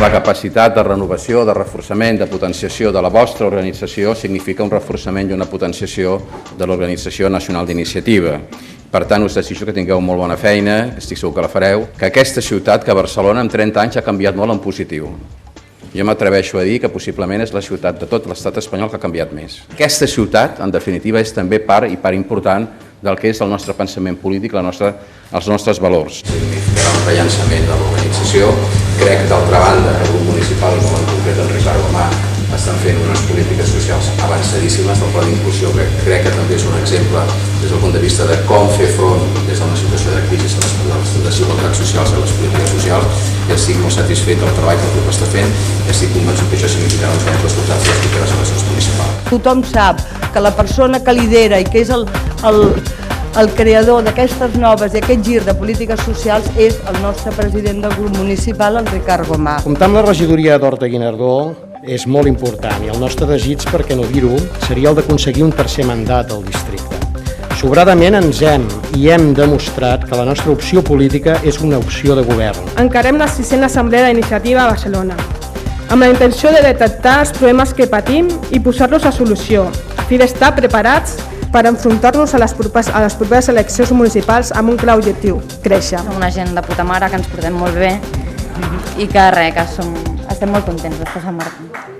La capacitat de renovació, de reforçament, de potenciació de la vostra organització significa un reforçament i una potenciació de l'Organització Nacional d'Iniciativa. Per tant, us desitjo que tingueu molt bona feina, estic segur que la fareu, que aquesta ciutat, que Barcelona en 30 anys ha canviat molt en positiu. Jo m'atreveixo a dir que possiblement és la ciutat de tot l'estat espanyol que ha canviat més. Aquesta ciutat, en definitiva, és també part important del que és el nostre pensament polític, els nostres valors. Significarà un rellançament de l'organització. Crec que, d'altra banda, el grup municipal, molt en concret en Ricard Gomà, estan fent unes polítiques socials avançadíssimes del pla d'inclusió, que crec que també és un exemple des del punt de vista de com fer front des d'una situació de crisi a les desigualtats socials i a les polítiques socials, i estic molt satisfet del treball que el grup està fent i estic convençut que això significarà uns bons resultats de les properes eleccions municipals. Tothom sap que la persona que lidera i que és el creador d'aquestes noves i aquest gir de polítiques socials és el nostre president del grup municipal, el Ricard Gomà. Comptar amb la regidoria d'Horta-Guinardó és molt important i el nostre desig, per què no dir-ho, seria el d'aconseguir un tercer mandat al districte. Sobradament ens hem demostrat que la nostra opció política és una opció de govern. Encarem la 6a Assemblea d'Iniciativa a Barcelona, amb la intenció de detectar els problemes que patim i posar-los a solució, a fi d'estar preparats per enfrontar-nos a les properes eleccions municipals amb un clar objectiu: créixer. Una gent de puta mare, que ens portem molt bé i que estem molt contents d'estar a Sant Martí.